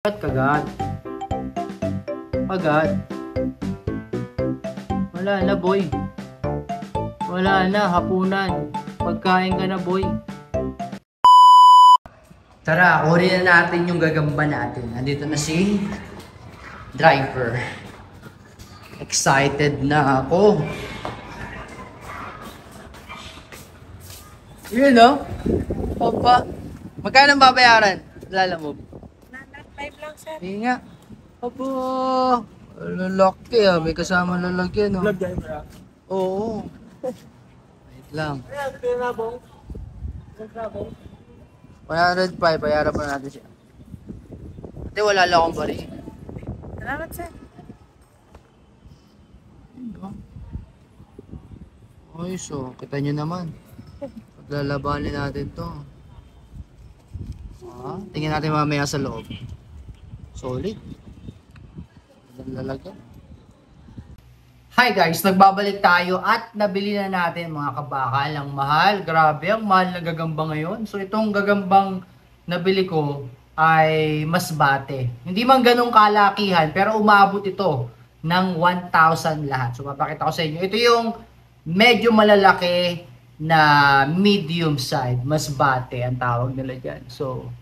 Kagat. Kagat. Wala na, boy. Wala na, hapunan. Pagkain ka na, boy. Tara, kunin na natin yung gagamba natin. Nandito na si driver. Excited na ako. Yun, no? Opa. Magkano babayaran? Lala mo. 5 lang, sir. Hindi nga. Opo. Lalaki ah. May kasama lalagyan. No? Lagyan mo na. Oo. Wait lang. Ayan, pinabong. 105. Bayaran pa natin siya. Ate, wala lang akong bari. Salamat, sir. Ay, so, kita nyo naman. Paglalabanin natin to. Tingnan natin mamaya sa loob. Solid. Lalagyan. Hi guys, nagbabalik tayo at nabili na natin mga kabakal. Ang mahal, grabe, ang mahal na gagamba ngayon. So itong gagambang nabili ko ay mas bate. Hindi man ganun kalakihan, pero umabot ito ng 1,000 lahat. So papakita ko sa inyo. Ito yung medyo malalaki na medium side, mas bate ang tawag nila dyan. So,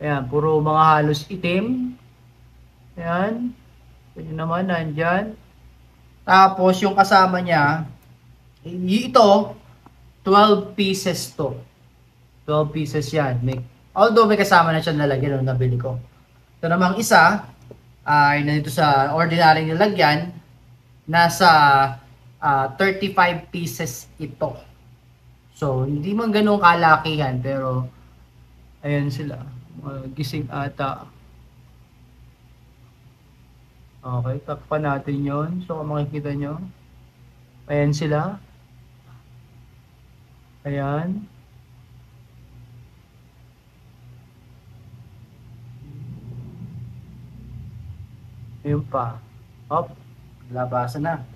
ayan, puro mga halos itim. Ayan. Ito naman, nandyan. Tapos, yung kasama niya, ito, 12 pieces to. 12 pieces yan. Although may kasama na siya nalagyan nung nabili ko. Ito namang isa, ay nandito sa ordinary nilagyan, nasa 35 pieces ito. So, hindi man ganun kalakihan, pero, ayan sila. Gising ata. Okay, takpan natin yon. So, kung makikita nyo, ayan sila. Ayan. Ayun pa. Hop, labasan na.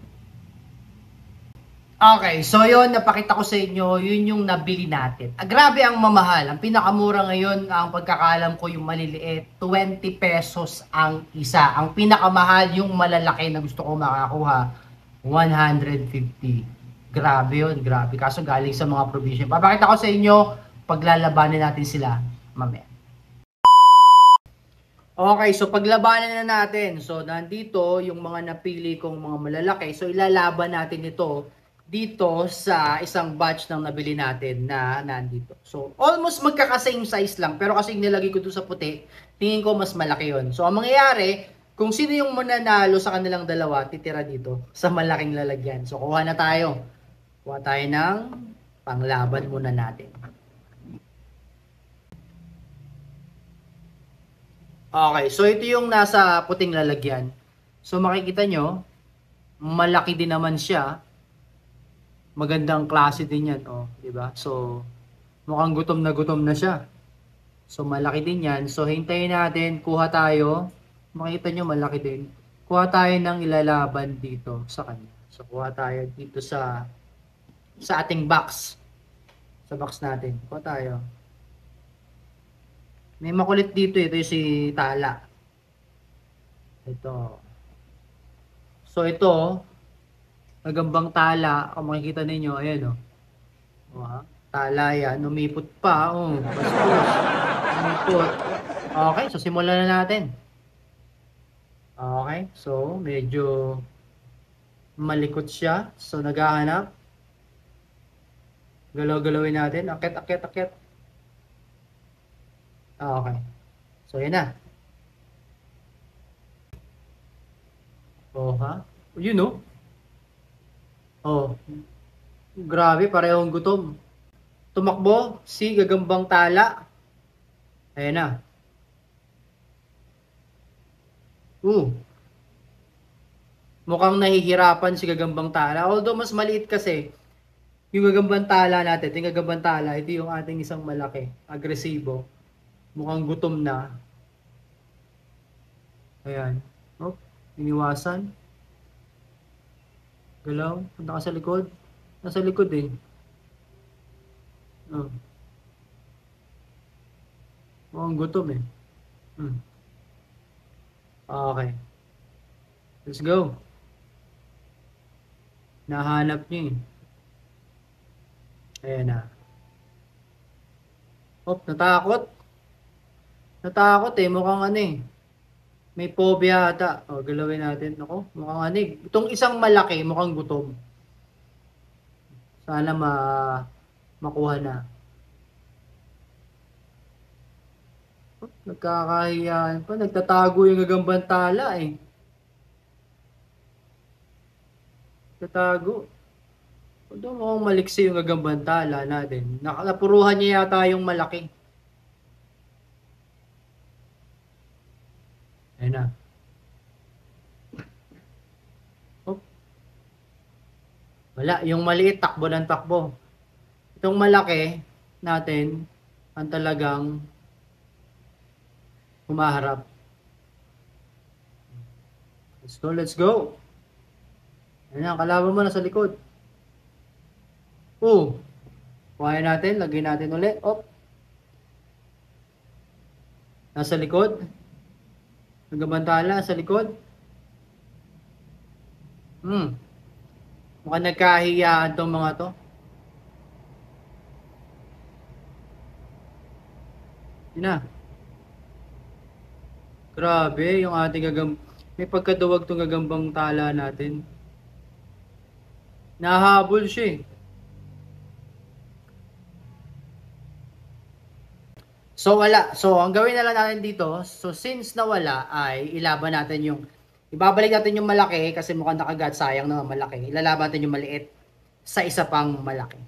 Okay, so yun, napakita ko sa inyo, yun yung nabili natin. Grabe ang mamahal. Ang pinakamura ngayon, ang pagkakalam ko yung maliliit, 20 pesos ang isa. Ang pinakamahal, yung malalaki na gusto ko makakuha, 150. Grabe yun, grabe. Kaso galing sa mga provision. Papakita ko sa inyo, paglalabanan natin sila mamaya. Okay, so paglabanan na natin. So, nandito yung mga napili kong mga malalaki. So, ilalaban natin ito dito sa isang batch ng nabili natin na nandito. So, almost magkaka-same size lang. Pero kasi nilagay ko doon sa puti, tingin ko mas malaki yon. So, ang mangyayari, kung sino yung mananalo sa kanilang dalawa, titira dito sa malaking lalagyan. So, kuha na tayo. Kuha tayo ng panglaban muna natin. Okay, so ito yung nasa puting lalagyan. So, makikita nyo, malaki din naman siya. Magandang klase din yan, oh, 'di ba? So, mukhang gutom na siya. So, malaki din yan. So, hintayin natin, kuha tayo. Makita nyo, malaki din. Kuha tayo ng ilalaban dito sa kanya. So, kuha tayo dito sa ating box. Sa box natin. Kuha tayo. May makulit dito, ito yung si Tala. Ito. So, ito, nagambang tala, kung makikita ninyo, ayan o. Tala yan, umipot pa, bastos. Umipot. Okay, so simulan na natin. Okay, so medyo malikot siya. So naghahanap. Galaw-galawin natin, akit. Okay. So yan na. Yun o. Oh, grabe, parehong gutom. Tumakbo si gagambang tala. Ayan na. Mukhang nahihirapan si gagambang tala. Although mas maliit kasi yung gagambang tala natin. Yung gagambang tala, ito yung ating isang malaki. Agresibo. Mukhang gutom na. Ayan. Oh, iniwasan. Galaw, punta ka sa likod. Nasa likod eh. Mukhang gutom eh. Okay. Let's go. Nahanap niya eh. Ayan na. Oh, natakot. Natakot eh. Mukhang ano eh. May phobia ata. O, galawin natin. Ako, mukhang ano eh. Itong isang malaki, mukhang gutom. Sana makuha na. Oh, nagkakahiyaan pa. Nagtatago yung gagambang tala eh. Nagtatago. Ito mukhang maliksi yung gagambang tala natin. Napuruhan niya yata yung malaki. Ayan na. Oh, wala. Yung maliit, takbo ng takbo. Itong malaki natin, ang talagang humaharap. Let's go, let's go. Ayan na, kalaban mo na sa likod. Kuhain natin, lagay natin ulit. Op. Nasa likod. Nagabantala sa likod. Mukhang nagkahiyaan tong mga to. Yun na. Grabe, yung ating may pagkaduwag tong gagambang tala natin. Nahabol siya eh. So wala. So ang gawin na lang natin dito, so since nawala ay ilaban natin ibabalik natin yung malaki kasi mukhang nakagat, sayang naman malaki. Ilalaban natin yung maliit sa isa pang malaki.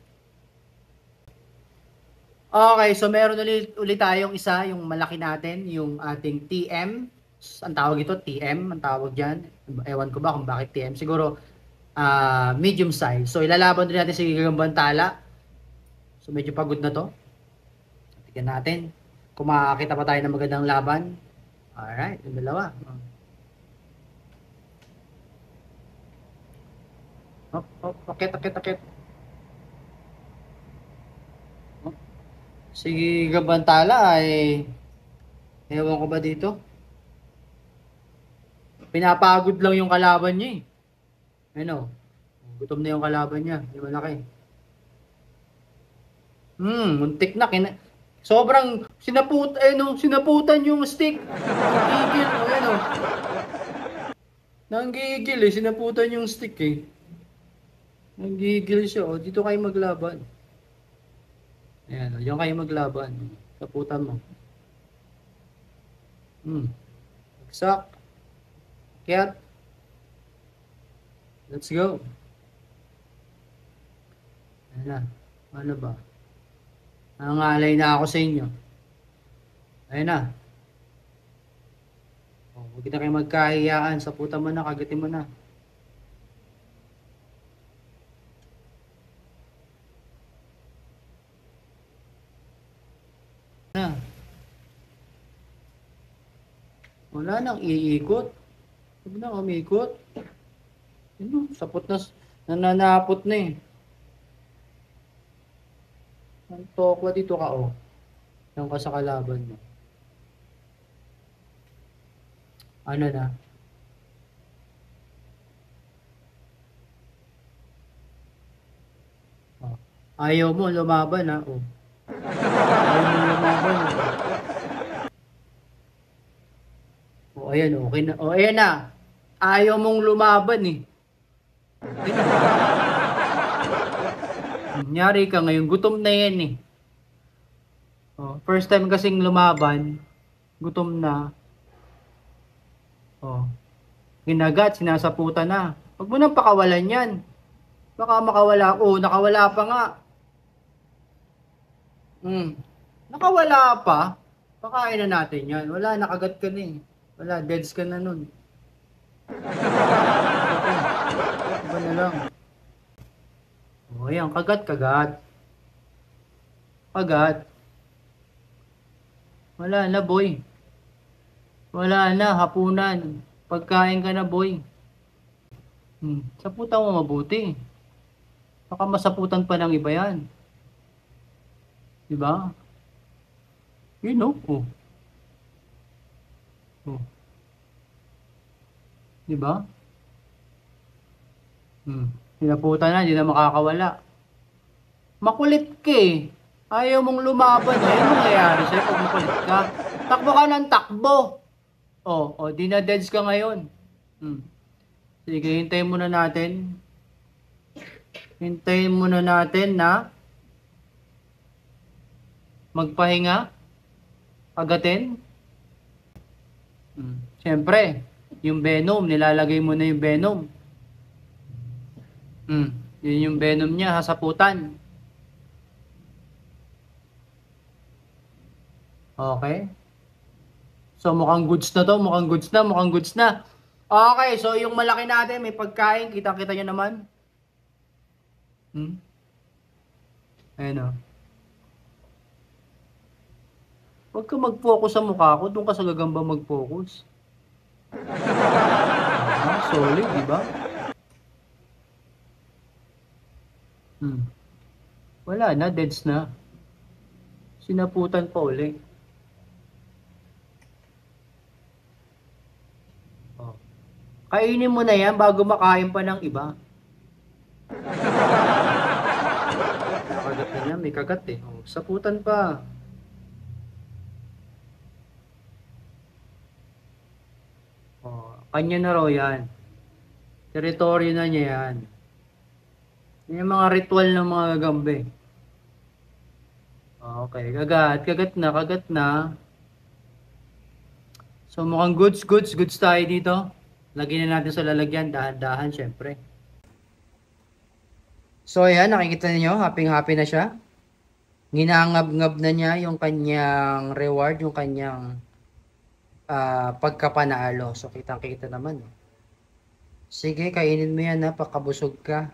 Okay, so meron ulit tayong isa, yung malaki natin, yung ating TM. Ang tawag ito, TM, ang tawag dyan. Ewan ko ba kung bakit TM. Siguro medium size. So ilalaban din natin si gagambang tala. So medyo pagod na to. Tignan natin kung makakita pa tayo ng magandang laban. Alright, yung dalawa. Akit. Si Gabantala ay ewan ko ba dito. Pinapagod lang yung kalaban niya eh. Ano? Gutom na yung kalaban niya. Yung malaki. Muntik na. Sobrang sinaputan yung stick. Nanggigil. Ano? Nanggigil eh. Sinaputan yung stick eh. Nanggigil siya. O, dito kayo maglaban. Ayan. O, diyan kayo maglaban. Saputan mo. Exact. Kaya, let's go. Ayan na. Ano ba? Nangangalay na ako sa inyo. Ayun na. Huwag na kayo magkahiyaan. Saputan mo na, kagatin mo na. Wala nang iikot. Huwag na umikot. Sapot na. Nananapot na eh. Ang tokwa dito ka oh. Yan ka sa kalaban mo. Ano na? Oh. Ayaw mo lumaban ha. Oh. Ayaw mo lumaban. Oh, ayan okay na. Oh, ayan na. Ayaw mong lumaban eh. Nyari ka ngayon, gutom na yan eh. Oh, first time kasing lumaban, gutom na. Oh, ginagat, sinasaputan na. Huwag mo nang pakawalan yan. Baka makawala. Oh, nakawala pa nga. Nakawala pa. Pakain na natin yan. Wala, nakagat ka na eh. Wala, deads ka na nun. Iba na lang. O, ayan, kagat. Kagat. Wala na, boy. Wala na, hapunan. Pagkain ka na, boy. Saputan mo mabuti. Baka masaputan pa ng iba yan. Diba? You know. Oh. Di ba? Sinaputan na, hindi na makakawala. Makulit ka eh. Ayaw mong lumaban. Ayaw mong nangyayari sa'yo pag makulit ka. Takbo ka ng takbo. Di na deads ka ngayon. Sige, hintayin muna natin. Hintayin muna natin na magpahinga. Agatin. Siyempre, yung venom, nilalagay mo na yung venom. Yun yung venom niya, hasaputan. Okay. So mukhang goods na to, mukhang goods na. Okay, so yung malaki natin, may pagkain, kita-kita nyo naman. Ayun o. Huwag ka mag-focus sa mukha ko, doon ka sa gagamba mag-focus. Solid, di ba? Wala na, deads na. Sinaputan pa uli. Kainin mo na yan bago makain pa ng iba. Kagat na niya, may kagat eh. Saputan pa. Kanya na raw yan. Teritoryo na niya yan. Yan yung mga ritual ng mga gagambe. Okay, kagat na. So mukhang goods tayo dito. Lagyan na natin sa lalagyan, dahan-dahan syempre. So ayan, nakikita niyo, happy na siya. Ginangab-ngab na niya yung kanyang reward, yung kanyang pagkapanalo. So kitang-kita naman. Sige, kainin mo yan ha, pakabusog ka.